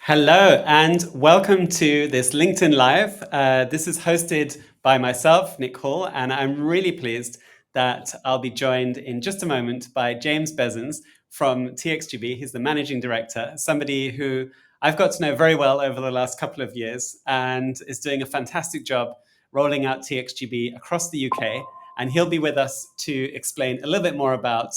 Hello and welcome to this LinkedIn Live. This is hosted by myself, Nick Hall, and I'm really pleased that I'll be joined in just a moment by James Berzins from TXGB. He's the managing director, somebody who I've got to know very well over the last couple of years and is doing a fantastic job rolling out TXGB across the UK. And he'll be with us to explain a little bit more about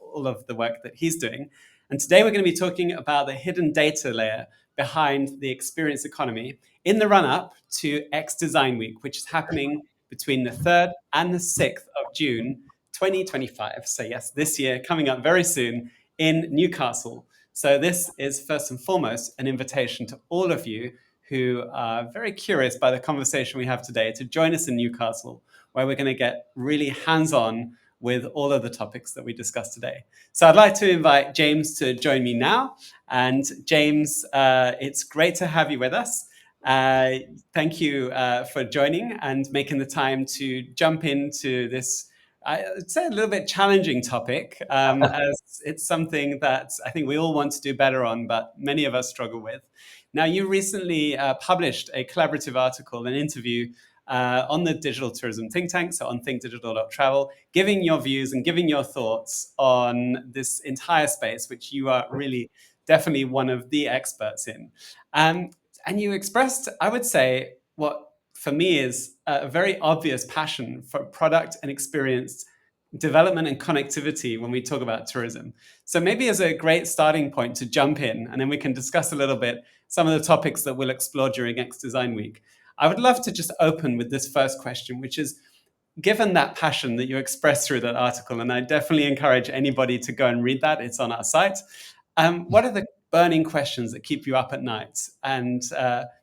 all of the work that he's doing. And today we're going to be talking about the hidden data layer behind the experience economy in the run-up to X Design Week, which is happening between the 3rd and the 6th of June 2025. So yes, this year, coming up very soon in Newcastle. So this is first and foremost an invitation to all of you who are very curious by the conversation we have today to join us in Newcastle, where we're going to get really hands-on with all of the topics that we discussed today. So I'd like to invite James to join me now. And James, it's great to have you with us. Thank you for joining and making the time to jump into this, I'd say, a little bit challenging topic, as it's something that I think we all want to do better on, but many of us struggle with. Now, you recently published a collaborative article, an interview on the digital tourism think tank, so on thinkdigital.travel, giving your views and giving your thoughts on this entire space, which you are really definitely one of the experts in. And you expressed, I would say, what for me is a very obvious passion for product and experience development and connectivity when we talk about tourism. So maybe as a great starting point to jump in, and then we can discuss a little bit some of the topics that we'll explore during X Design Week. I would love to just open with this first question, which is, given that passion that you expressed through that article, and I definitely encourage anybody to go and read that, it's on our site. What are the burning questions that keep you up at night? And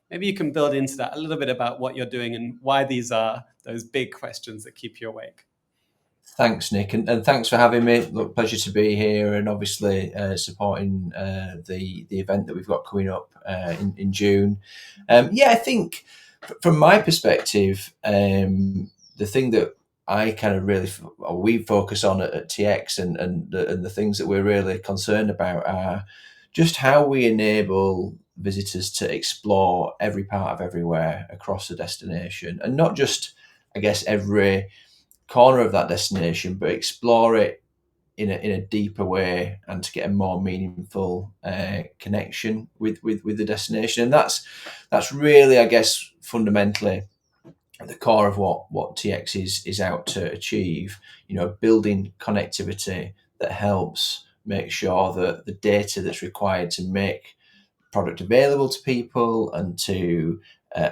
maybe you can build into that a little bit about what you're doing and why these are those big questions that keep you awake. Thanks, Nick, and thanks for having me. Look, pleasure to be here, and obviously supporting the event that we've got coming up in June. I think from my perspective, the thing that I kind of we focus on at TX and the things that we're really concerned about are just how we enable visitors to explore every part of everywhere across the destination, and not just, I guess, every corner of that destination, but explore it in a deeper way and to get a more meaningful connection with the destination. And that's really, I guess, fundamentally at the core of what TX is out to achieve. Building connectivity that helps make sure that the data that's required to make product available to people and to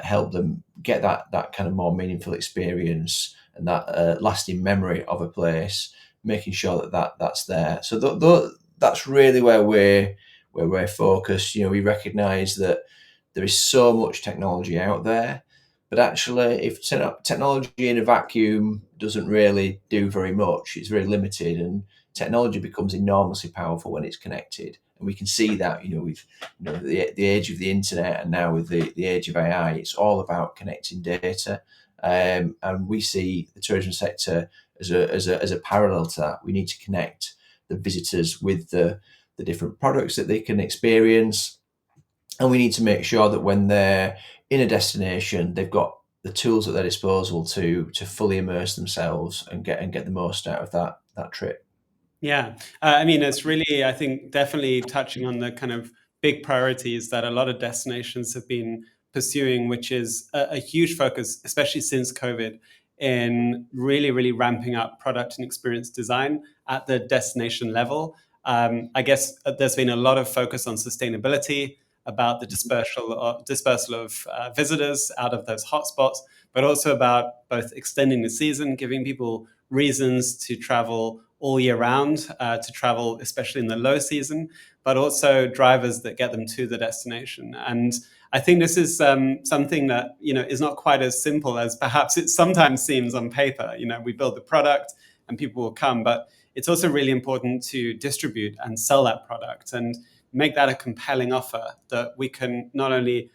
help them get that kind of more meaningful experience and that lasting memory of a place, making sure that's there. So that's really where we're focused. We recognise that there is so much technology out there, but actually, if technology in a vacuum doesn't really do very much, it's very limited, and technology becomes enormously powerful when it's connected. And we can see that, with the age of the internet, and now with the age of AI, it's all about connecting data. And we see the tourism sector as a parallel to that. We need to connect the visitors with the different products that they can experience, and we need to make sure that when they're in a destination, they've got the tools at their disposal to fully immerse themselves and get the most out of that trip. Yeah, I mean, it's really, I think, definitely touching on the kind of big priorities that a lot of destinations have been pursuing, which is a huge focus, especially since COVID, in really, really ramping up product and experience design at the destination level. I guess there's been a lot of focus on sustainability, about the dispersal of visitors out of those hotspots, but also about both extending the season, giving people reasons to travel all year round, to travel especially in the low season, but also drivers that get them to the destination. And I think this is something that is not quite as simple as perhaps it sometimes seems on paper. We build the product and people will come, but it's also really important to distribute and sell that product and make that a compelling offer that we can not only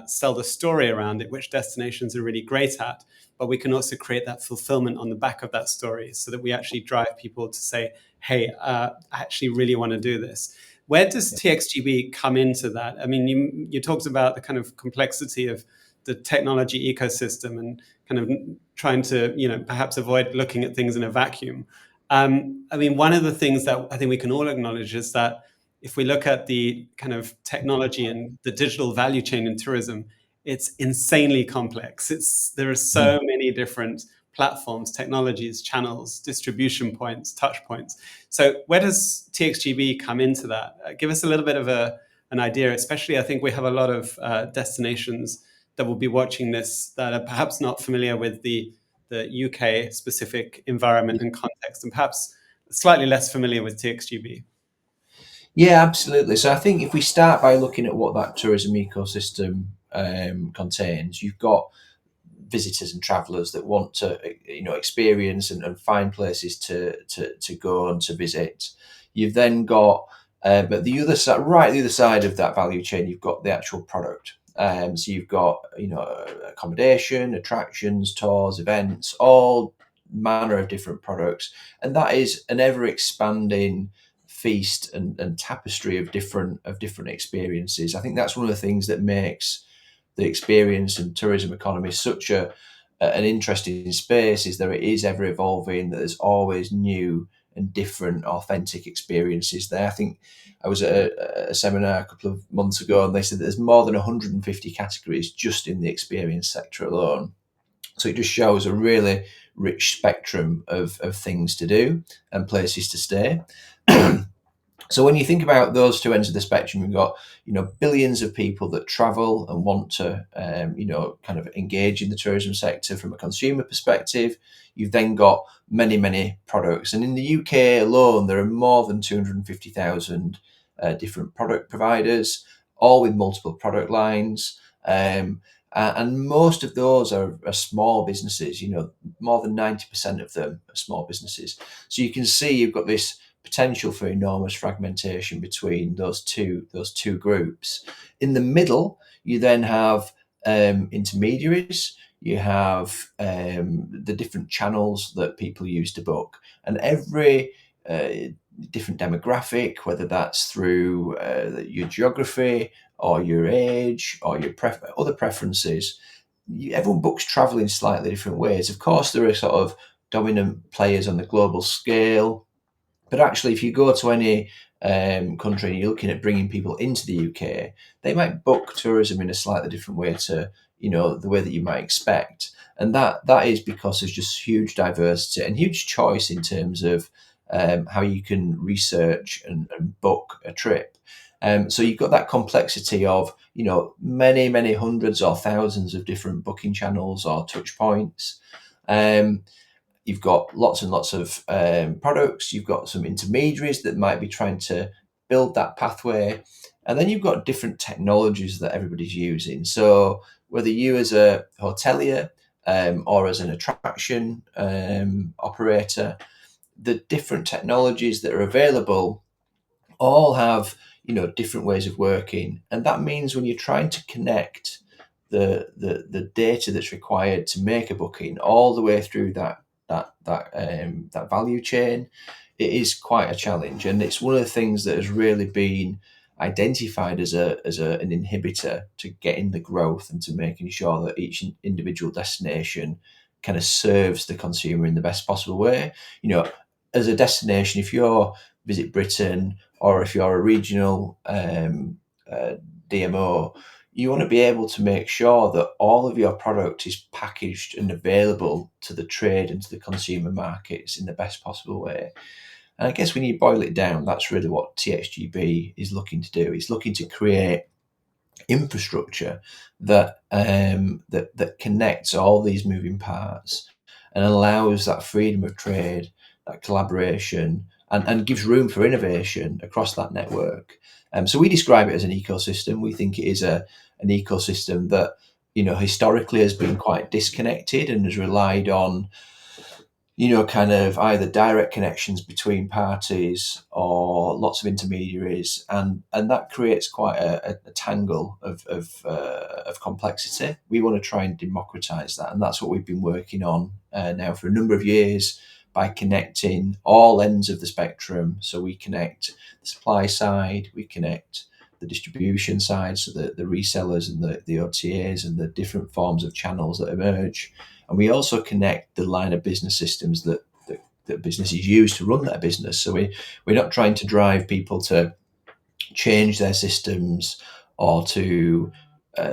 sell the story around it, which destinations are really great at, but we can also create that fulfillment on the back of that story so that we actually drive people to say, hey, I actually really want to do this. Where does TXGB come into that? I mean, you talked about the kind of complexity of the technology ecosystem and kind of trying to, perhaps avoid looking at things in a vacuum. I mean, one of the things that I think we can all acknowledge is that if we look at the kind of technology and the digital value chain in tourism, it's insanely complex. There are so many different platforms, technologies, channels, distribution points, touch points. So where does TXGB come into that? Give us a little bit of an idea, especially I think we have a lot of destinations that will be watching this that are perhaps not familiar with the UK specific environment and context, and perhaps slightly less familiar with TXGB. Yeah, absolutely. So I think if we start by looking at what that tourism ecosystem contains, you've got visitors and travellers that want to, experience and find places to go and to visit. You've then got, but the other side, right, the other side of that value chain, you've got the actual product. So you've got, accommodation, attractions, tours, events, all manner of different products, and that is an ever expanding feast and tapestry of different experiences. I think that's one of the things that makes the experience and tourism economy is such an interesting space, is that it is ever evolving, that there's always new and different authentic experiences there. I think I was at a seminar a couple of months ago and they said that there's more than 150 categories just in the experience sector alone. So it just shows a really rich spectrum of things to do and places to stay. So when you think about those two ends of the spectrum, you've got, billions of people that travel and want to, kind of engage in the tourism sector from a consumer perspective. You've then got many, many products. And in the UK alone, there are more than 250,000 different product providers, all with multiple product lines. And most of those are small businesses, more than 90% of them are small businesses. So you can see you've got this potential for enormous fragmentation between those two groups. In the middle, you then have intermediaries. You have the different channels that people use to book, and every different demographic, whether that's through your geography or your age or your other preferences. Everyone books travel in slightly different ways. Of course, there are sort of dominant players on the global scale. But actually, if you go to any country and you're looking at bringing people into the UK, they might book tourism in a slightly different way to, the way that you might expect. And that is because there's just huge diversity and huge choice in terms of how you can research and book a trip. So you've got that complexity of, many, many hundreds or thousands of different booking channels or touch points. You've got lots and lots of products. You've got some intermediaries that might be trying to build that pathway. And then you've got different technologies that everybody's using. So whether you as a hotelier or as an attraction operator, the different technologies that are available all have, different ways of working. And that means when you're trying to connect the data that's required to make a booking all the way through that value chain, it is quite a challenge, and it's one of the things that has really been identified as an inhibitor to getting the growth and to making sure that each individual destination kind of serves the consumer in the best possible way. As a destination, if you're Visit Britain or if you're a regional DMO, you want to be able to make sure that all of your product is packaged and available to the trade and to the consumer markets in the best possible way. And I guess when you boil it down, that's really what TXGB is looking to do. It's looking to create infrastructure that connects all these moving parts and allows that freedom of trade, that collaboration, and gives room for innovation across that network. So we describe it as an ecosystem. We think it is an ecosystem that historically has been quite disconnected and has relied on kind of either direct connections between parties or lots of intermediaries, and that creates quite a tangle of complexity. We want to try and democratize that, and that's what we've been working on now for a number of years by connecting all ends of the spectrum. So we connect the supply side, we connect the distribution side, so the resellers and the OTAs and the different forms of channels that emerge. And we also connect the line of business systems that businesses use to run their business. So we're not trying to drive people to change their systems or to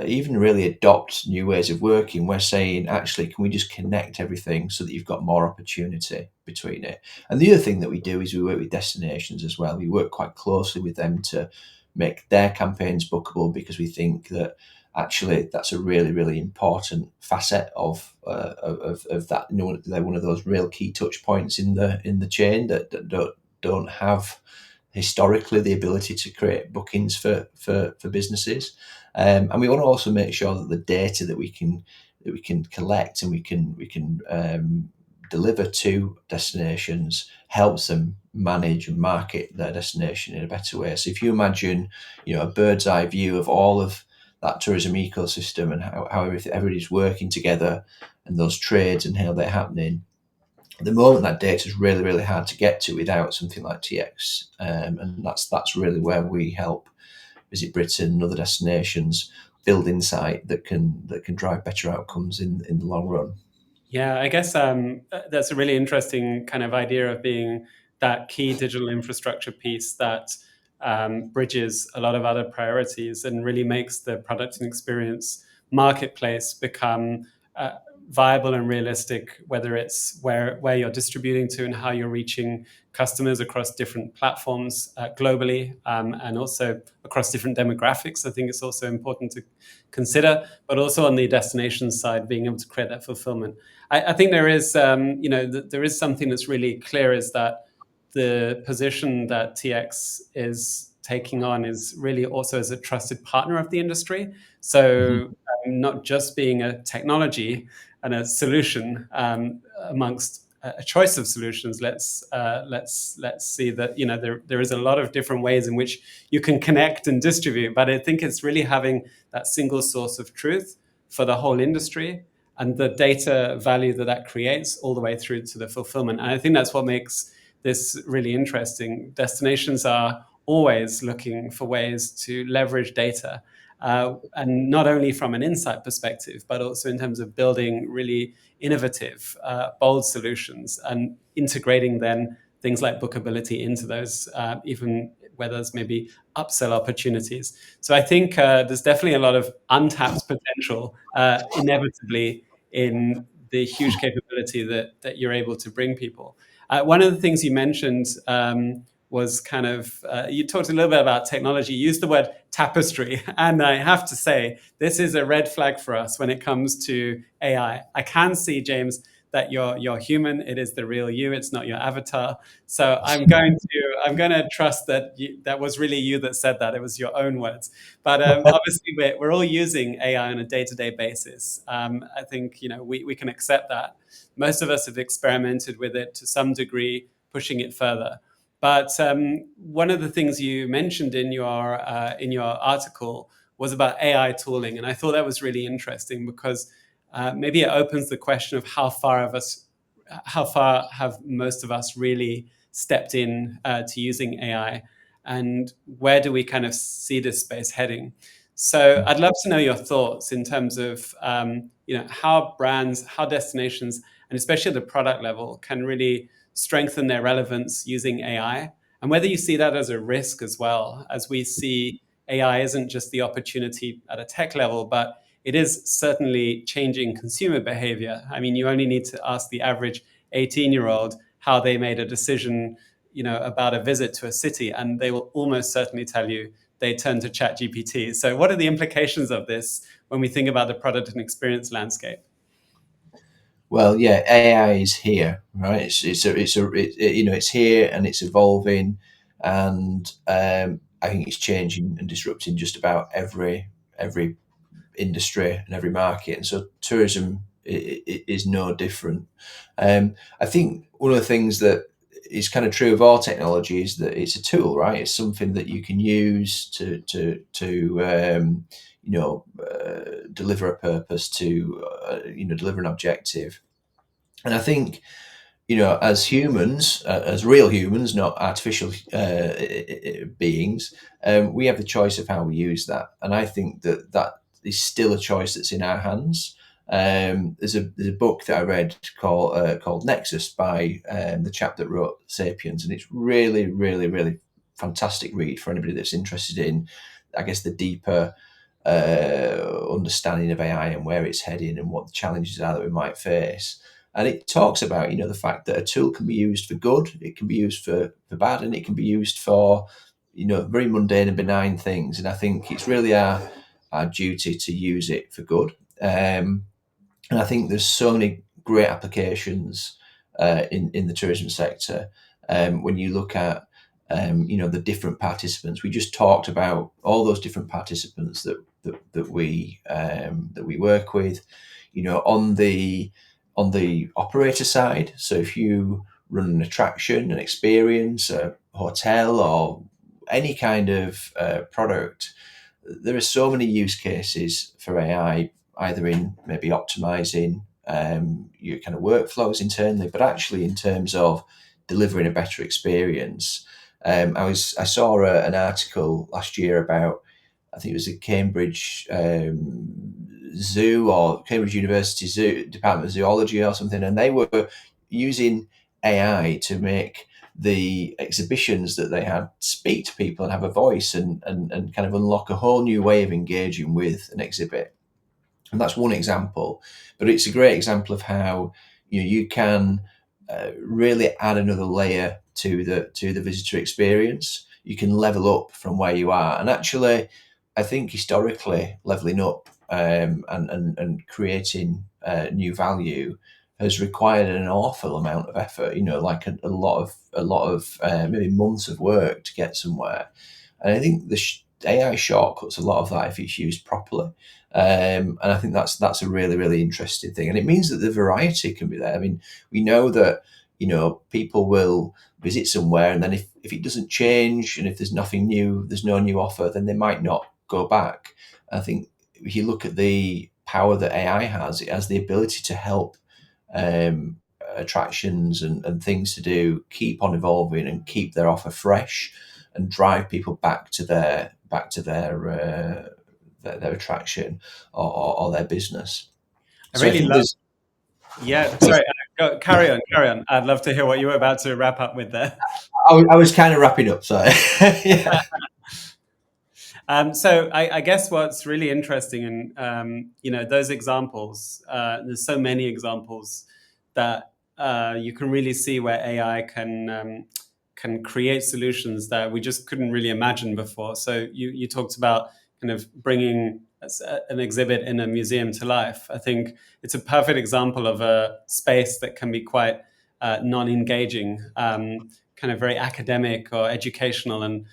even really adopt new ways of working. We're saying, actually, can we just connect everything so that you've got more opportunity between it? And the other thing that we do is we work with destinations as well. We work quite closely with them to make their campaigns bookable, because we think that actually that's a really, really important facet of that. They're one of those real key touch points in the chain that don't have historically the ability to create bookings for businesses. And we want to also make sure that the data that we can collect and we can deliver to destinations helps them manage and market their destination in a better way. So if you imagine, a bird's eye view of all of that tourism ecosystem and how everybody's working together and those trades and how they're happening, at the moment that data is really, really hard to get to without something like TX, and that's really where we help Visit Britain and other destinations build insight that can drive better outcomes in the long run. Yeah, I guess that's a really interesting kind of idea of being that key digital infrastructure piece that bridges a lot of other priorities and really makes the product and experience marketplace become viable and realistic, whether it's where you're distributing to and how you're reaching customers across different platforms globally, and also across different demographics. I think it's also important to consider, but also on the destination side, being able to create that fulfillment. I think there is, there is something that's really clear, is that the position that TX is taking on is really also as a trusted partner of the industry. So not just being a technology and a solution amongst a choice of solutions. Let's see that there is a lot of different ways in which you can connect and distribute. But I think it's really having that single source of truth for the whole industry and the data value that creates all the way through to the fulfillment. And I think that's what makes this really interesting. Destinations are always looking for ways to leverage data, and not only from an insight perspective, but also in terms of building really innovative, bold solutions and integrating then things like bookability into those, even where there's maybe upsell opportunities. So I think there's definitely a lot of untapped potential, inevitably, in the huge capability that you're able to bring people. One of the things you mentioned was kind of, you talked a little bit about technology, you used the word tapestry. And I have to say, this is a red flag for us when it comes to AI. I can see, James, that you're human. It is the real you. It's not your avatar. So I'm going to trust that that was really you that said that. It was your own words. But obviously, we're all using AI on a day-to-day basis. I think we can accept that. Most of us have experimented with it to some degree, pushing it further. But one of the things you mentioned in your article was about AI tooling, and I thought that was really interesting because maybe it opens the question of how far have most of us really stepped in to using AI, and where do we kind of see this space heading? So I'd love to know your thoughts in terms of how brands, how destinations, and especially at the product level, can really strengthen their relevance using AI, and whether you see that as a risk as well, as we see AI isn't just the opportunity at a tech level, but it is certainly changing consumer behavior. I mean, you only need to ask the average 18-year-old how they made a decision, about a visit to a city, and they will almost certainly tell you they turn to ChatGPT. So what are the implications of this when we think about the product and experience landscape? Well, yeah, AI is here, right? It's here and it's evolving, and I think it's changing and disrupting just about every industry and every market. And so tourism is no different. I think one of the things that is kind of true of all technology is that it's a tool, right? It's something that you can use to deliver a purpose, to deliver an objective. And I think, as humans, as real humans, not artificial beings, we have the choice of how we use that. And I think that is still a choice that's in our hands. There's a book that I read called Nexus by the chap that wrote *Sapiens*, and it's really, really, really fantastic read for anybody that's interested in, I guess, the deeper understanding of AI and where it's heading and what the challenges are that we might face. And it talks about, the fact that a tool can be used for good, it can be used for bad, and it can be used for, very mundane and benign things. And I think it's really our duty to use it for good. And I think there's so many great applications in the tourism sector. When you look at the different participants, we just talked about all those different participants that we work with. On the operator side. So if you run an attraction, an experience, a hotel, or any kind of product, there are so many use cases for AI, either in maybe optimizing your kind of workflows internally, but actually in terms of delivering a better experience. I saw an article last year about, I think it was a Cambridge zoo or Cambridge University Zoo Department of Zoology or something, and they were using AI to make the exhibitions that they had speak to people and have a voice and kind of unlock a whole new way of engaging with an exhibit. And that's one example, but it's a great example of how you can really add another layer to the visitor experience. You can level up from where you are, and actually, I think historically leveling up and creating new value has required an awful amount of effort. Like a lot of maybe months of work to get somewhere. And I think the AI shortcuts a lot of that if it's used properly. And I think that's a really, really interesting thing. And it means that the variety can be there. I mean, we know that, people will visit somewhere, and then if it doesn't change and if there's nothing new, there's no new offer, then they might not go back. I think if you look at the power that AI has, it has the ability to help attractions and things to do keep on evolving and keep their offer fresh and drive people back to their attraction or their business. I So I really think love. there's Yeah, there's sorry. Carry on, carry on. I'd love to hear what you were about to wrap up with there. I was kind of wrapping up, so yeah. So I guess what's really interesting, and those examples. There's so many examples that you can really see where AI can create solutions that we just couldn't really imagine before. So you talked about kind of bringing an exhibit in a museum to life. I think it's a perfect example of a space that can be quite non-engaging, kind of very academic or educational, and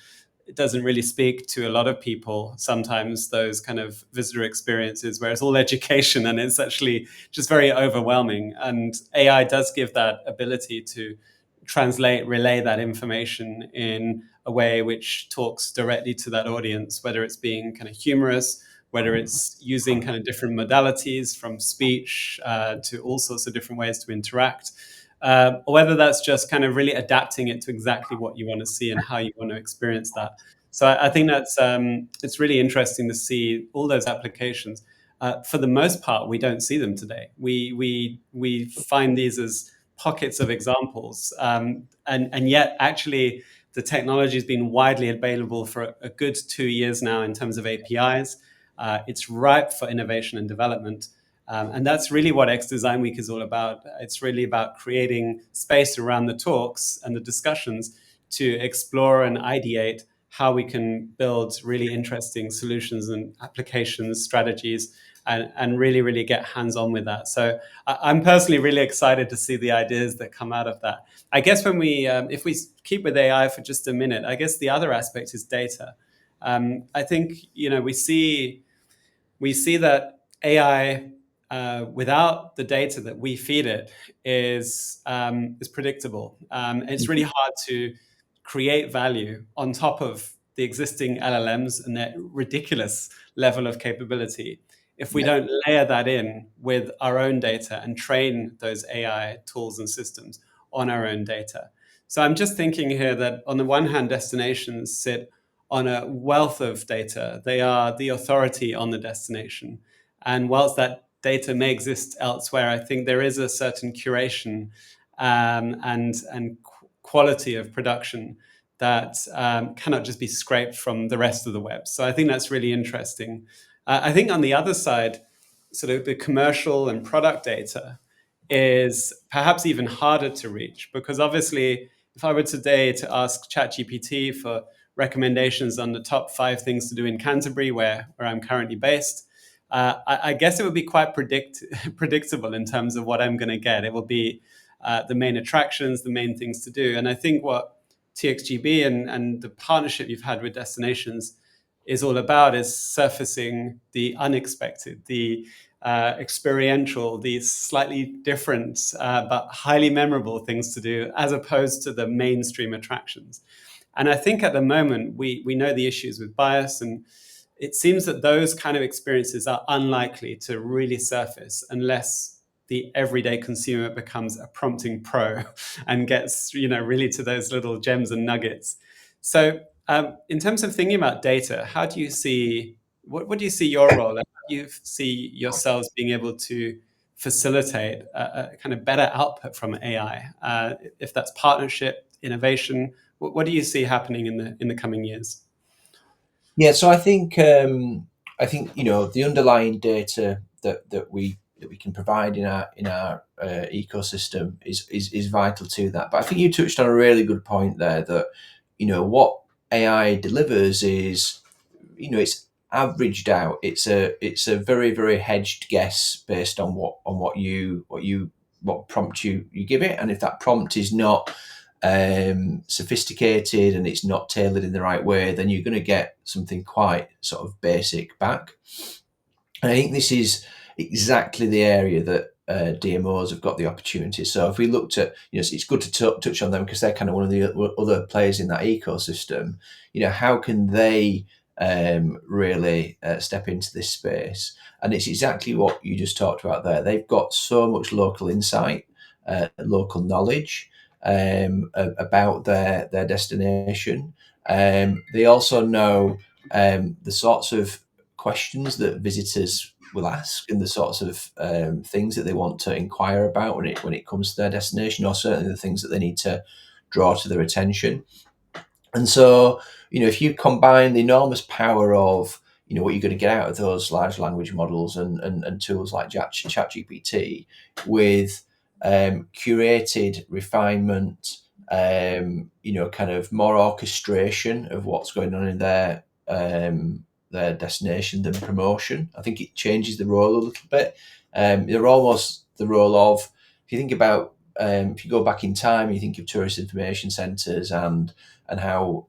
it doesn't really speak to a lot of people sometimes, those kind of visitor experiences where it's all education and it's actually just very overwhelming. And AI does give that ability to relay that information in a way which talks directly to that audience, whether it's being kind of humorous, whether it's using kind of different modalities from speech to all sorts of different ways to interact, or whether that's just kind of really adapting it to exactly what you want to see and how you want to experience that. So I think that's it's really interesting to see all those applications. For the most part, we don't see them today. We find these as pockets of examples, and yet actually the technology has been widely available for a good 2 years now in terms of APIs. It's ripe for innovation and development. And that's really what X Design Week is all about. It's really about creating space around the talks and the discussions to explore and ideate how we can build really interesting solutions and applications, strategies, and really, really get hands-on with that. So I'm personally really excited to see the ideas that come out of that. I guess if we keep with AI for just a minute, I guess the other aspect is data. I think we see that AI without the data that we feed it is predictable. It's really hard to create value on top of the existing LLMs and their ridiculous level of capability if we Yeah. don't layer that in with our own data and train those AI tools and systems on our own data. So I'm just thinking here that on the one hand, destinations sit on a wealth of data. They are the authority on the destination. And whilst that data may exist elsewhere, I think there is a certain curation and quality of production that cannot just be scraped from the rest of the web. So I think that's really interesting. I think on the other side, sort of the commercial and product data is perhaps even harder to reach because obviously, if I were today to ask ChatGPT for recommendations on the top 5 things to do in Canterbury, where I'm currently based, I guess it would be quite predictable in terms of what I'm going to get. It will be the main attractions, the main things to do. And I think what TXGB and the partnership you've had with destinations is all about is surfacing the unexpected, the experiential, these slightly different but highly memorable things to do, as opposed to the mainstream attractions. And I think at the moment we know the issues with bias, and it seems that those kind of experiences are unlikely to really surface unless the everyday consumer becomes a prompting pro and gets really to those little gems and nuggets. So in terms of thinking about data, how do you see what do you see your role? How do you see yourselves being able to facilitate a kind of better output from AI? If that's partnership, innovation, what do you see happening in the coming years? Yeah, so I think the underlying data that we can provide in our ecosystem is vital to that. But I think you touched on a really good point there that what AI delivers is it's averaged out. It's a very very hedged guess based on what prompt you give it, and if that prompt is not sophisticated and it's not tailored in the right way, then you're going to get something quite sort of basic back. And I think this is exactly the area that DMOs have got the opportunity. So if we looked at, it's good to touch on them because they're kind of one of the other players in that ecosystem. How can they really step into this space? And it's exactly what you just talked about there. They've got so much local insight, local knowledge about their destination. They also know the sorts of questions that visitors will ask and the sorts of things that they want to inquire about when it comes to their destination, or certainly the things that they need to draw to their attention. And so, if you combine the enormous power of what you're going to get out of those large language models and tools like ChatGPT with curated refinement, kind of more orchestration of what's going on in their destination than promotion, I think it changes the role a little bit. They're almost the role of, if you think about, if you go back in time, you think of tourist information centres and how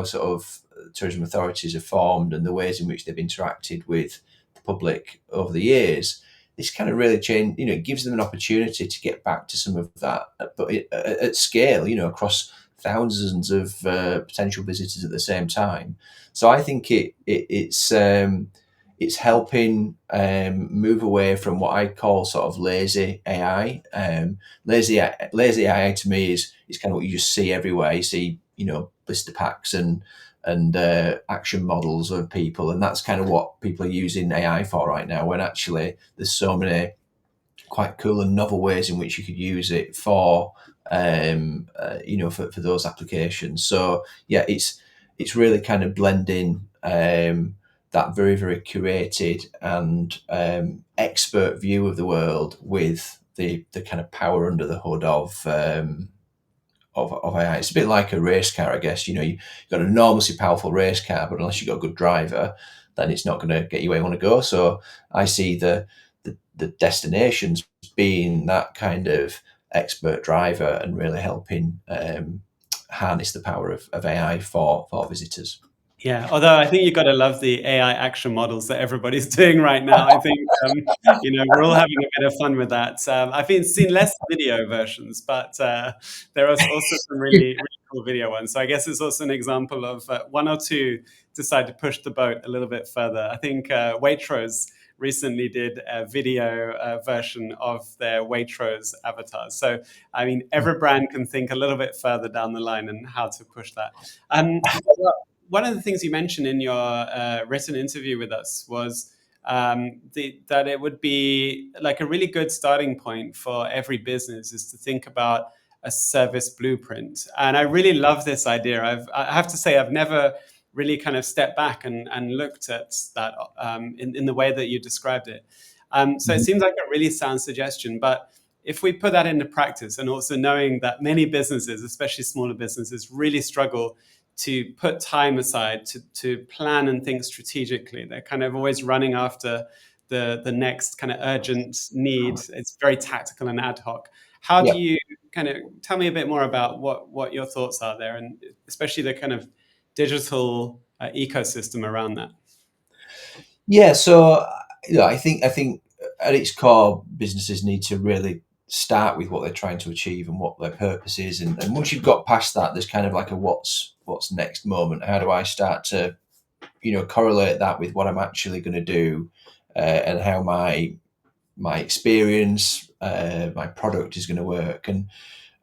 sort of tourism authorities are formed and the ways in which they've interacted with the public over the years. This kind of really change, it gives them an opportunity to get back to some of that, but at scale, across thousands of potential visitors at the same time. So I think it's helping move away from what I call sort of lazy AI. Lazy AI to me is kind of what you just see everywhere. You see, blister packs and action models of people, and that's kind of what people are using AI for right now. When actually there's so many quite cool and novel ways in which you could use it for for those applications. So yeah, it's really kind of blending that very very curated and expert view of the world with the kind of power under the hood of AI. It's a bit like a race car, I guess. You've got an enormously powerful race car, but unless you've got a good driver, then it's not going to get you where you want to go. So I see the destinations being that kind of expert driver and really helping harness the power of AI for visitors. Yeah, although I think you've got to love the AI action models that everybody's doing right now. I think we're all having a bit of fun with that. I've been seen less video versions, but there are also some really really cool video ones. So I guess it's also an example of one or two decide to push the boat a little bit further. I think Waitrose recently did a video version of their Waitrose avatars. So I mean, every brand can think a little bit further down the line and how to push that. Well, one of the things you mentioned in your written interview with us was that it would be like a really good starting point for every business is to think about a service blueprint. And I really love this idea. I have to say, I've never really kind of stepped back and looked at that in the way that you described it. So it Mhm. seems like a really sound suggestion. But if we put that into practice, and also knowing that many businesses, especially smaller businesses, really struggle to put time aside to plan and think strategically. They're kind of always running after the next kind of urgent need. It's very tactical and ad hoc. How Yeah. do you kind of tell me a bit more about what your thoughts are there, and especially the kind of digital ecosystem around that? Yeah, so I think at its core, businesses need to really start with what they're trying to achieve and what their purpose is, and once you've got past that, there's kind of like a what's next moment. How do I start to correlate that with what I'm actually going to do, and how my experience, my product is going to work. And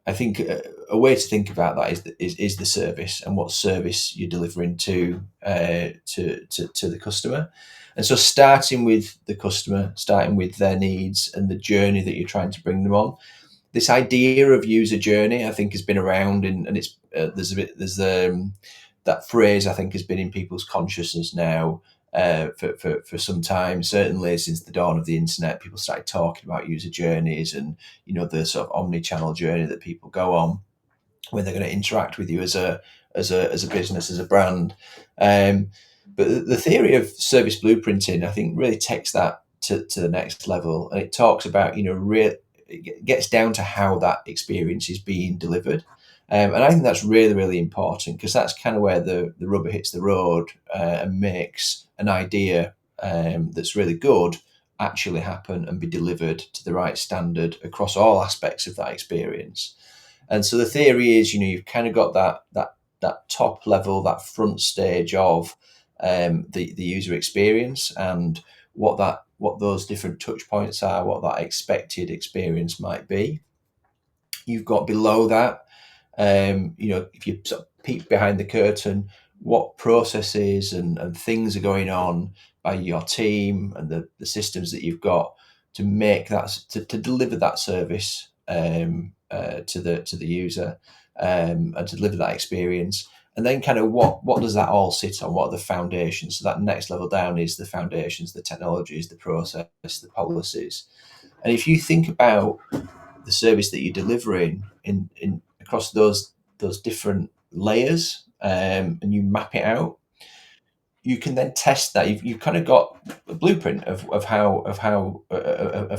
I think a way to think about that is the service and what service you're delivering to the customer. And so, starting with the customer, starting with their needs and the journey that you're trying to bring them on. This idea of user journey, I think, has been around, and it's there's that phrase, I think, has been in people's consciousness now for some time. Certainly since the dawn of the internet, people started talking about user journeys and the sort of omni-channel journey that people go on when they're going to interact with you as a business, as a brand. Um, but the theory of service blueprinting, I think, really takes that to the next level, and it talks about it gets down to how that experience is being delivered. And I think that's really, really important because that's kind of where the rubber hits the road and makes an idea that's really good actually happen and be delivered to the right standard across all aspects of that experience. And so the theory is, you've kind of got that top level, that front stage of the user experience and what those different touch points are, what that expected experience might be. You've got below that, if you sort of peek behind the curtain, what processes and things are going on by your team and the systems that you've got to make that to deliver that service to the user, and to deliver that experience. And then kind of what does that all sit on? What are the foundations? So that next level down is the foundations, the technologies, the process, the policies. And if you think about the service that you're delivering in across those different layers, and you map it out, you can then test that. You've kind of got a blueprint of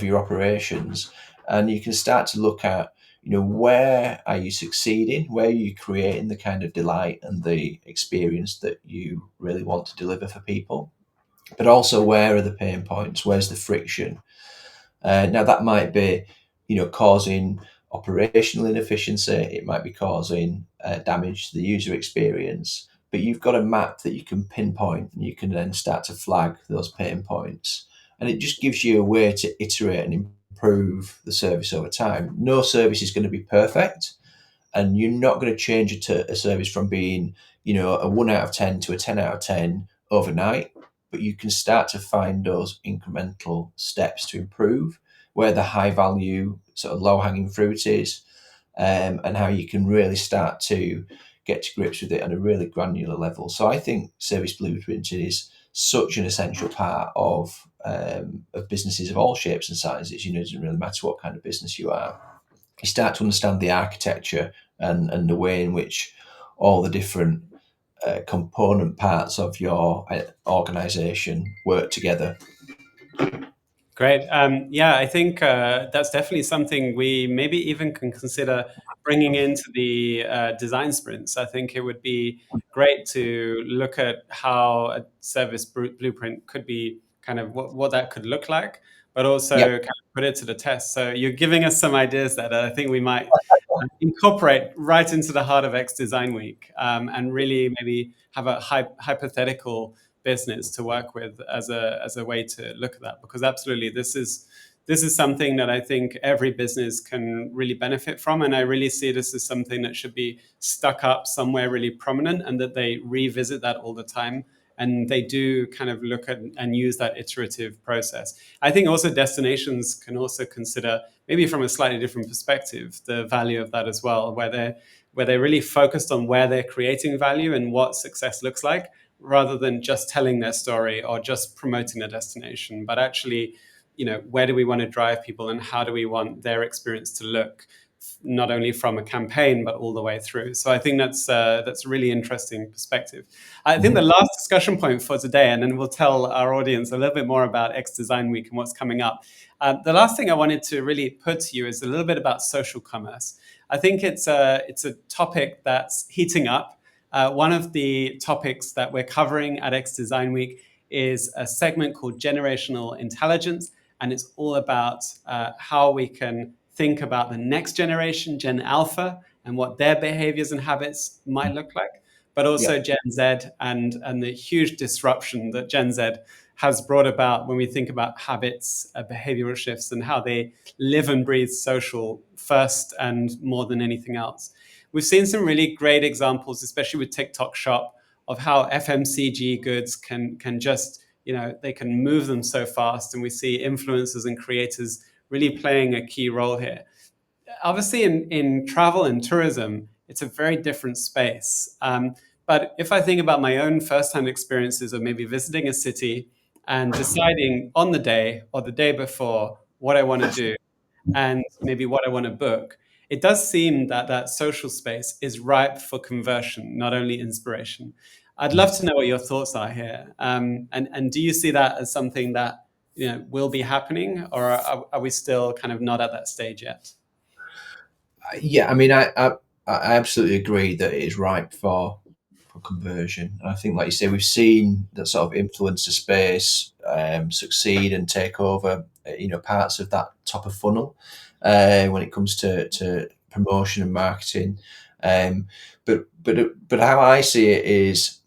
your operations, and you can start to look at where are you succeeding, where are you creating the kind of delight and the experience that you really want to deliver for people, but also where are the pain points, where's the friction. Now that might be, causing operational inefficiency. It might be causing damage to the user experience. But you've got a map that you can pinpoint, and you can then start to flag those pain points. And it just gives you a way to iterate and improve the service over time. No service is going to be perfect, and you're not going to change a service from being, a 1 out of 10 to a 10 out of 10 overnight. But you can start to find those incremental steps to improve where the high value, sort of low hanging fruit is, and how you can really start to get to grips with it on a really granular level. So I think service blueprinting is such an essential part of businesses of all shapes and sizes. It doesn't really matter what kind of business you are. You start to understand the architecture and the way in which all the different component parts of your organization work together. Great. Yeah, I think that's definitely something we maybe even can consider bringing into the design sprints. I think it would be great to look at how a service blueprint could be, kind of what that could look like, but Yeah, also kind of put it to the test. So you're giving us some ideas there that I think we might incorporate right into the heart of X Design Week, and really maybe have a hypothetical business to work with as a way to look at that. Because absolutely, this is something that I think every business can really benefit from, and I really see this as something that should be stuck up somewhere really prominent, and that they revisit that all the time. And they do kind of look at and use that iterative process. I think also destinations can also consider, maybe from a slightly different perspective, the value of that as well, where they're really focused on where they're creating value and what success looks like, rather than just telling their story or just promoting a destination, but actually, where do we want to drive people and how do we want their experience to look, not only from a campaign but all the way through. So I think that's a really interesting perspective. I think the mhm. last discussion point for today, and then we'll tell our audience a little bit more about X Design Week and what's coming up. The last thing I wanted to really put to you is a little bit about social commerce. I think it's a topic that's heating up. One of the topics that we're covering at X Design Week is a segment called Generational Intelligence, and it's all about how we can think about the next generation, Gen Alpha, and what their behaviors and habits might look like, but Yeah. also Gen Z, and the huge disruption that Gen Z has brought about when we think about habits, behavioral shifts, and how they live and breathe social first and more than anything else. We've seen some really great examples, especially with TikTok Shop, of how FMCG goods can just, they can move them so fast, and we see influencers and creators really playing a key role here. Obviously, in travel and tourism, it's a very different space. But if I think about my own first-hand experiences of maybe visiting a city and deciding on the day or the day before what I want to do and maybe what I want to book, it does seem that that social space is ripe for conversion, not only inspiration. I'd love to know what your thoughts are here. And do you see that as something that will be happening, or are we still kind of not at that stage yet? Yeah, I mean, I absolutely agree that it is ripe for conversion. And I think, like you say, we've seen that sort of influencer space succeed and take over, parts of that top of funnel when it comes to promotion and marketing. Um, but how I see it is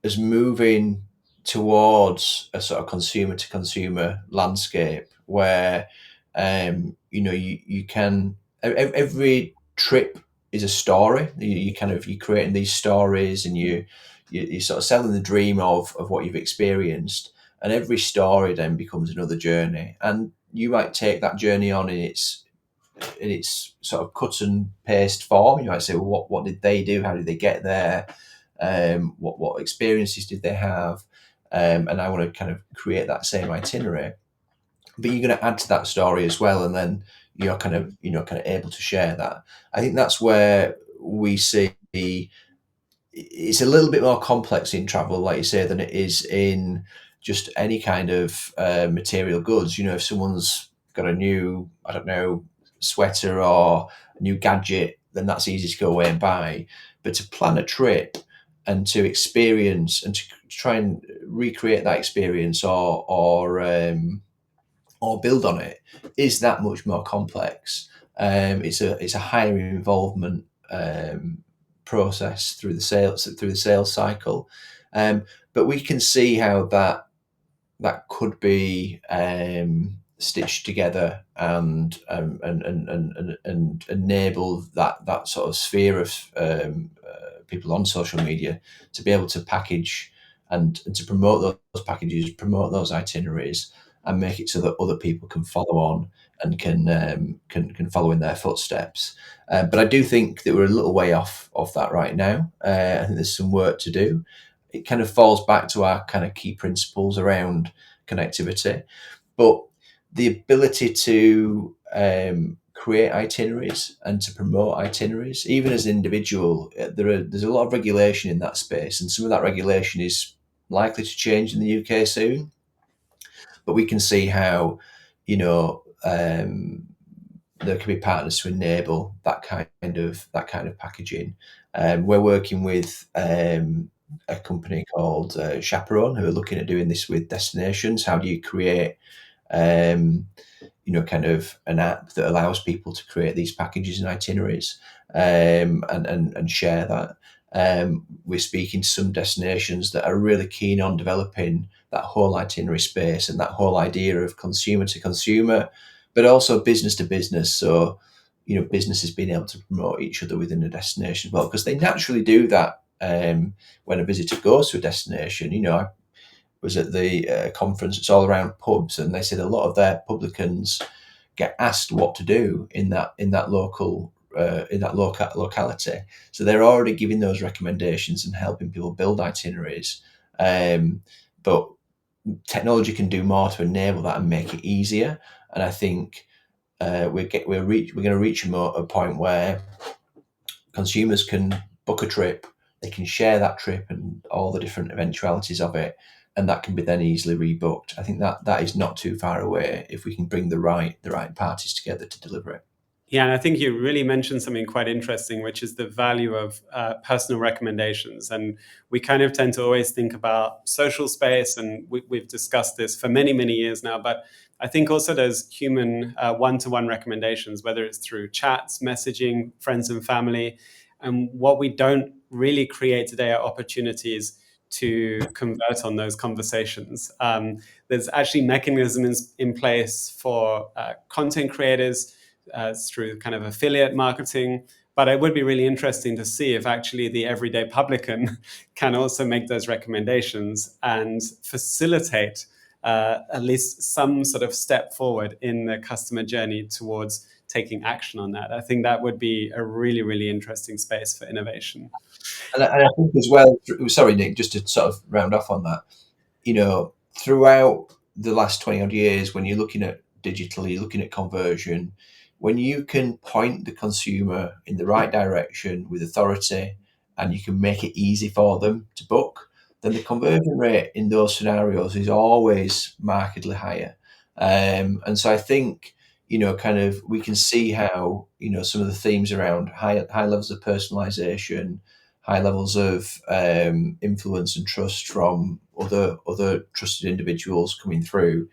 as moving towards a sort of consumer to consumer landscape where you can every trip is a story. You're creating these stories, and you're sort of selling the dream of what you've experienced, and every story then becomes another journey. And you might take that journey on in its sort of cut and paste form. You might say, well, what did they do? How did they get there? What experiences did they have? And I want to kind of create that same itinerary, but you're going to add to that story as well, and then you're kind of able to share that. I think that's where we see it's a little bit more complex in travel, like you say, than it is in just any kind of material goods. If someone's got a new, I don't know, sweater or a new gadget, then that's easy to go away and buy. But to plan a trip and to experience and to try and recreate that experience, or build on it, is that much more complex. It's a higher involvement process through the sales cycle, but we can see how that could be stitched together and enable that sort of sphere of people on social media to be able to package and to promote those packages, promote those itineraries, and make it so that other people can follow on and can follow in their footsteps. But I do think that we're a little way off that right now. I think there's some work to do. It kind of falls back to our kind of key principles around connectivity, but the ability to create itineraries and to promote itineraries, even as an individual, there's a lot of regulation in that space, and some of that regulation is likely to change in the UK soon. But we can see how, you know, um, there can be partners to enable that kind of packaging. We're working with a company called Chaperone, who are looking at doing this with destinations. How do you create kind of an app that allows people to create these packages and itineraries, and share that. We're speaking to some destinations that are really keen on developing that whole itinerary space and that whole idea of consumer to consumer, but also business to business. So, businesses being able to promote each other within a destination as well, because they naturally do that. When a visitor goes to a destination, I was at the conference. It's all around pubs, and they said a lot of their publicans get asked what to do in that locality. So they're already giving those recommendations and helping people build itineraries. But technology can do more to enable that and make it easier. And I think we're going to reach a point where consumers can book a trip, they can share that trip and all the different eventualities of it, and that can be then easily rebooked. I think that is not too far away if we can bring the right parties together to deliver it. Yeah, and I think you really mentioned something quite interesting, which is the value of personal recommendations. And we kind of tend to always think about social space, and we've discussed this for many, many years now. But I think also there's human one-to-one recommendations, whether it's through chats, messaging, friends and family. And what we don't really create today are opportunities to convert on those conversations. There's actually mechanisms in place for content creators through kind of affiliate marketing. But it would be really interesting to see if actually the everyday publican can also make those recommendations and facilitate at least some sort of step forward in the customer journey towards taking action on that. I think that would be a really, really interesting space for innovation. And I think as well, sorry, Nick, just to sort of round off on that, throughout the last 20 odd years, when you're looking at digital, you're looking at conversion, when you can point the consumer in the right direction with authority and you can make it easy for them to book, then the conversion rate in those scenarios is always markedly higher. And so I think, kind of we can see how, some of the themes around high levels of personalization, high levels of influence and trust from other trusted individuals coming through,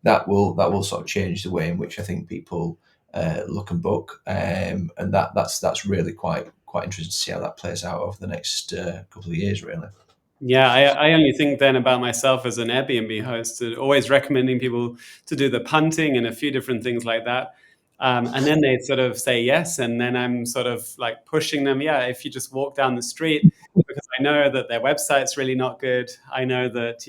that will sort of change the way in which I think people look and book, and that's really quite interesting to see how that plays out over the next couple of years, really. Yeah, I only think then about myself as an Airbnb host, always recommending people to do the punting and a few different things like that. And then they sort of say yes. And then I'm sort of like pushing them. Yeah, if you just walk down the street, because I know that their website's really not good. I know that,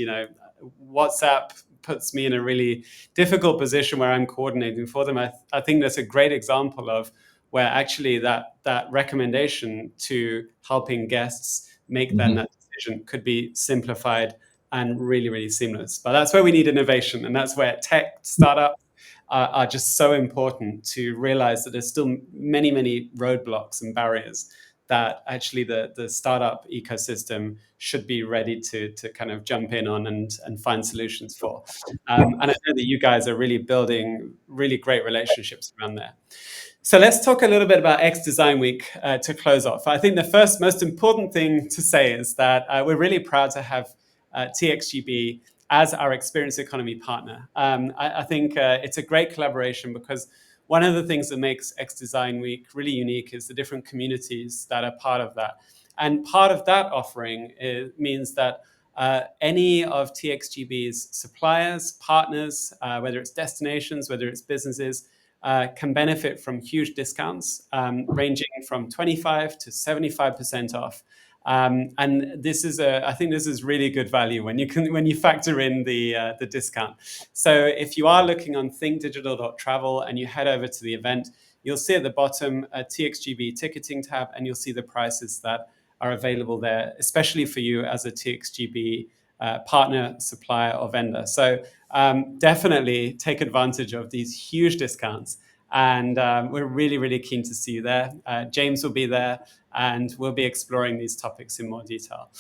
WhatsApp puts me in a really difficult position where I'm coordinating for them. I think that's a great example of where actually that recommendation to helping guests make Mm-hmm. that decision could be simplified and really, really seamless. But that's where we need innovation. And that's where tech startups are just so important to realize that there's still many, many roadblocks and barriers that actually the startup ecosystem should be ready to kind of jump in on and find solutions for. And I know that you guys are really building really great relationships around there. So let's talk a little bit about X Design Week to close off. I think the first most important thing to say is that we're really proud to have TXGB as our experience economy partner. I think it's a great collaboration because one of the things that makes X Design Week really unique is the different communities that are part of that. And part of that offering means that any of TXGB's suppliers, partners, whether it's destinations, whether it's businesses, can benefit from huge discounts ranging from 25 to 75% off. And I think this is really good value when you factor in the discount. So if you are looking on thinkdigital.travel and you head over to the event, you'll see at the bottom a TXGB ticketing tab, and you'll see the prices that are available there, especially for you as a TXGB partner, supplier, or vendor. So definitely take advantage of these huge discounts. And we're really, really keen to see you there. James will be there, and we'll be exploring these topics in more detail.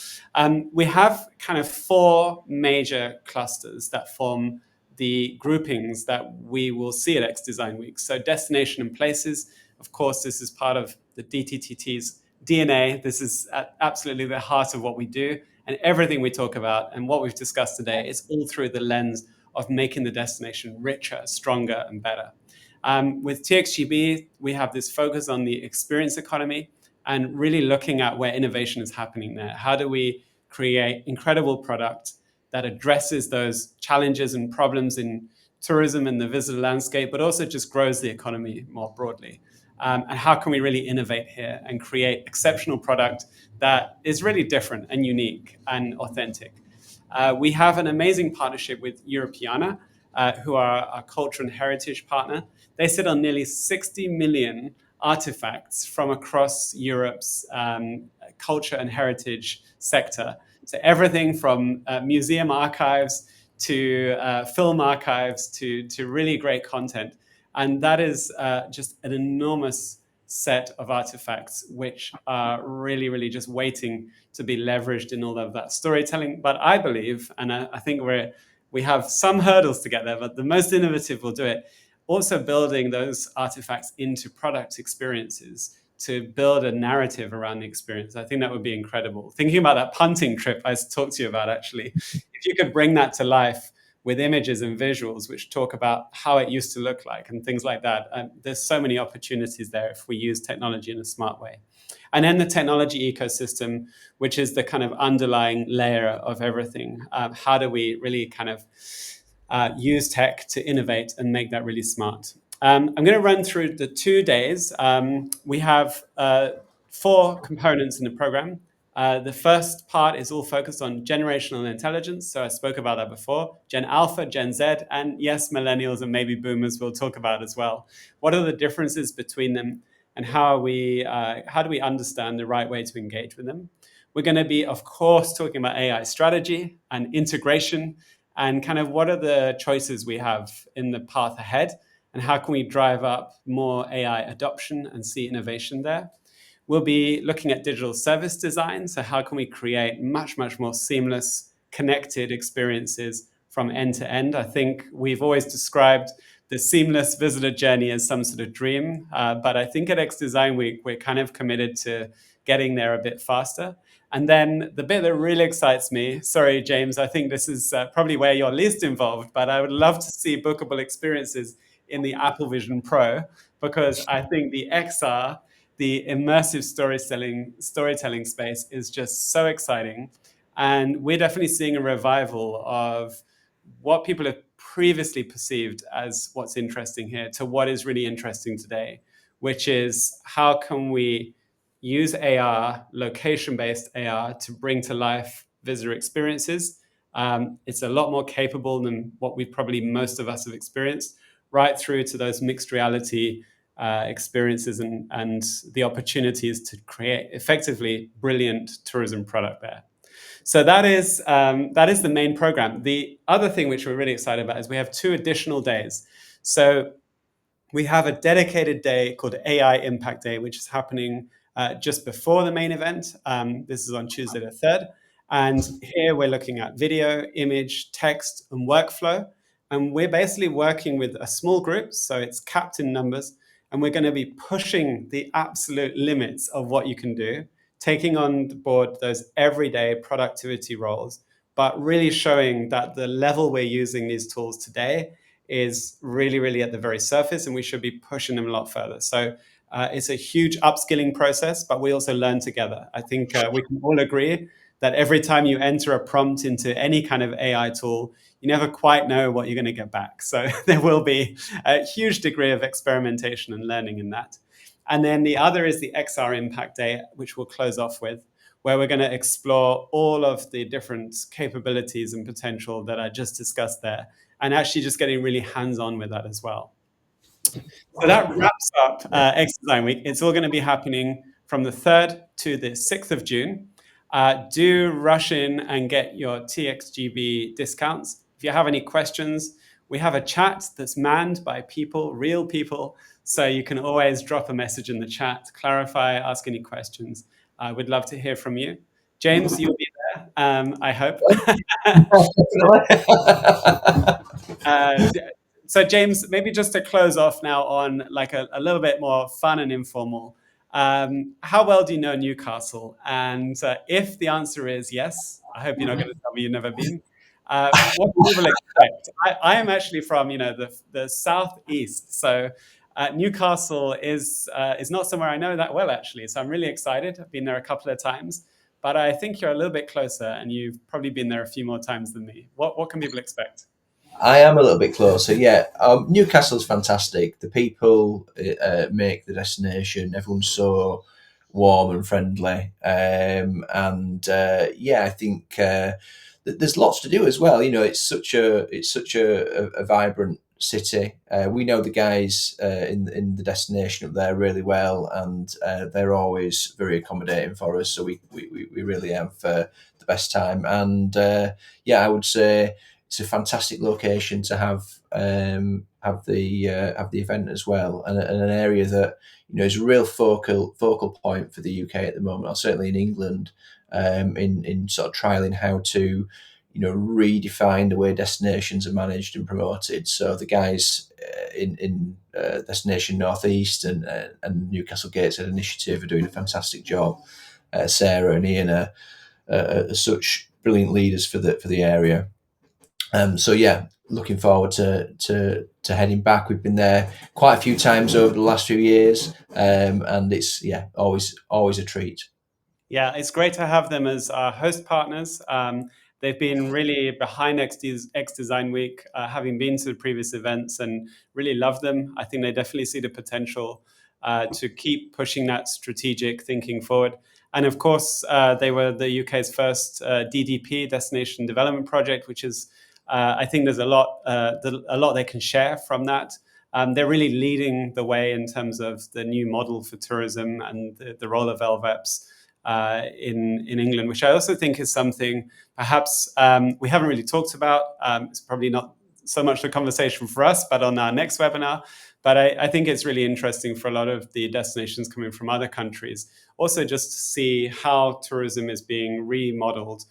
We have kind of four major clusters that form the groupings that we will see at X Design Week. So destination and places, of course, this is part of the DTTT's DNA. This is at absolutely the heart of what we do, and everything we talk about and what we've discussed today is all through the lens of making the destination richer, stronger, and better. With TXGB, we have this focus on the experience economy and really looking at where innovation is happening there. How do we create incredible product that addresses those challenges and problems in tourism and the visitor landscape, but also just grows the economy more broadly? And how can we really innovate here and create exceptional product that is really different and unique and authentic? We have an amazing partnership with Europeana, who are our culture and heritage partner. They sit on nearly 60 million artifacts from across Europe's culture and heritage sector. So everything from museum archives to film archives to really great content. And that is just an enormous set of artifacts which are really, really just waiting to be leveraged in all of that storytelling. But I believe, and I think we have some hurdles to get there, but the most innovative will do it, also building those artifacts into product experiences to build a narrative around the experience. I think that would be incredible. Thinking about that punting trip I talked to you about, actually, if you could bring that to life with images and visuals which talk about how it used to look like and things like that. There's so many opportunities there if we use technology in a smart way. And then the technology ecosystem, which is the kind of underlying layer of everything. How do we really kind of use tech to innovate and make that really smart? I'm going to run through the 2 days. We have 4 components in the program. The first part is all focused on generational intelligence. So I spoke about that before. Gen Alpha, Gen Z, and yes, millennials and maybe boomers we'll talk about as well. What are the differences between them, and how do we understand the right way to engage with them? We're going to be, of course, talking about AI strategy and integration, and kind of what are the choices we have in the path ahead, and how can we drive up more AI adoption and see innovation there. We'll be looking at digital service design. So how can we create much, much more seamless, connected experiences from end to end? I think we've always described the seamless visitor journey as some sort of dream. But I think at X Design Week, we're kind of committed to getting there a bit faster. And then the bit that really excites me, sorry, James, I think this is probably where you're least involved, but I would love to see bookable experiences in the Apple Vision Pro, because I think the XR, the immersive storytelling space, is just so exciting. And we're definitely seeing a revival of what people have previously perceived as what's interesting here to what is really interesting today, which is how can we use AR, location-based AR, to bring to life visitor experiences. It's a lot more capable than what we probably most of us have experienced, right through to those mixed reality experiences and the opportunities to create effectively brilliant tourism product there. So that is the main program. The other thing which we're really excited about is we have 2 additional days. So we have a dedicated day called AI Impact Day, which is happening just before the main event. This is on Tuesday the 3rd. And here we're looking at video, image, text, and workflow. And we're basically working with a small group, so it's capped in numbers. And we're going to be pushing the absolute limits of what you can do, taking on board those everyday productivity roles, but really showing that the level we're using these tools today is really, really at the very surface, and we should be pushing them a lot further. So it's a huge upskilling process, but we also learn together. I think we can all agree that every time you enter a prompt into any kind of AI tool, you never quite know what you're going to get back. So there will be a huge degree of experimentation and learning in that. And then the other is the XR Impact Day, which we'll close off with, where we're going to explore all of the different capabilities and potential that I just discussed there, and actually just getting really hands-on with that as well. So that wraps up X Design Week. It's all going to be happening from the 3rd to the 6th of June. Do rush in and get your TXGB discounts. If you have any questions, we have a chat that's manned by people, real people. So you can always drop a message in the chat, clarify, ask any questions. I would love to hear from you. James, you'll be there, I hope. So James, maybe just to close off now on like a little bit more fun and informal. How well do you know Newcastle? And if the answer is yes, I hope you're not going to tell me you've never been. What can people expect? I am actually from, the southeast, so Newcastle is not somewhere I know that well actually. So I'm really excited. I've been there a couple of times, but I think you're a little bit closer, and you've probably been there a few more times than me. What can people expect? I am a little bit closer. Yeah, Newcastle's fantastic. The people make the destination. Everyone's so warm and friendly, and yeah, I think there's lots to do as well. You know, it's such a vibrant city. We know the guys in the destination up there really well, and they're always very accommodating for us. So we really have the best time. And yeah, I would say it's a fantastic location to have the event as well, and an area that is a real focal point for the UK at the moment, or certainly in England, in sort of trialing how to redefine the way destinations are managed and promoted. So the guys in Destination Northeast and Newcastle Gateshead Initiative are doing a fantastic job. Sarah and Ian are such brilliant leaders for the area. So yeah, looking forward to heading back. We've been there quite a few times over the last few years, and it's always a treat. Yeah, it's great to have them as our host partners. They've been really behind X Design Week, having been to the previous events, and really love them. I think they definitely see the potential to keep pushing that strategic thinking forward. And of course, they were the UK's first DDP, Destination Development Project, which is, I think there's a lot they can share from that. They're really leading the way in terms of the new model for tourism and the role of LVEPs in England, which I also think is something perhaps we haven't really talked about. It's probably not so much the conversation for us, but on our next webinar. But I think it's really interesting for a lot of the destinations coming from other countries, also just to see how tourism is being remodeled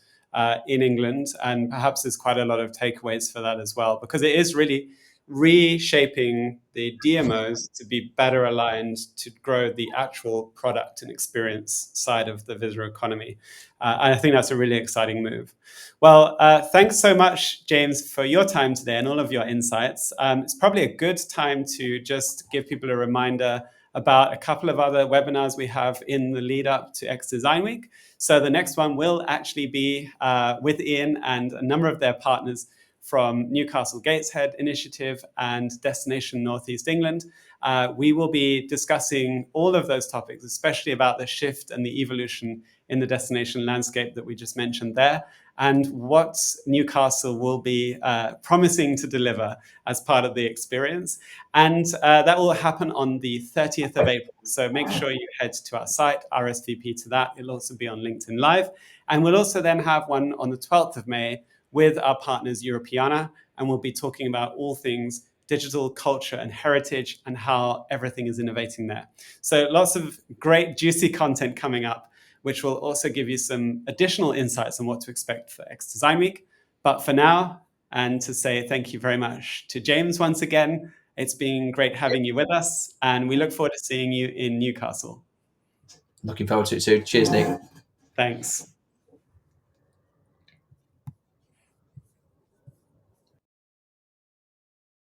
in England. And perhaps there's quite a lot of takeaways for that as well, because it is really reshaping the DMOs to be better aligned to grow the actual product and experience side of the visitor economy. And I think that's a really exciting move. Well, thanks so much, James, for your time today and all of your insights. It's probably a good time to just give people a reminder about a couple of other webinars we have in the lead up to X Design Week. So the next one will actually be with Ian and a number of their partners from Newcastle Gateshead Initiative and Destination Northeast England. We will be discussing all of those topics, especially about the shift and the evolution in the destination landscape that we just mentioned there, and what Newcastle will be promising to deliver as part of the experience. And that will happen on the 30th of April. So make sure you head to our site, RSVP to that. It'll also be on LinkedIn Live. And we'll also then have one on the 12th of May with our partners Europeana, and we'll be talking about all things digital culture and heritage and how everything is innovating there. So lots of great juicy content coming up, which will also give you some additional insights on what to expect for X Design Week. But for now, and to say thank you very much to James once again, it's been great having you with us, and we look forward to seeing you in Newcastle. Looking forward to it too. Cheers, Nick. Thanks.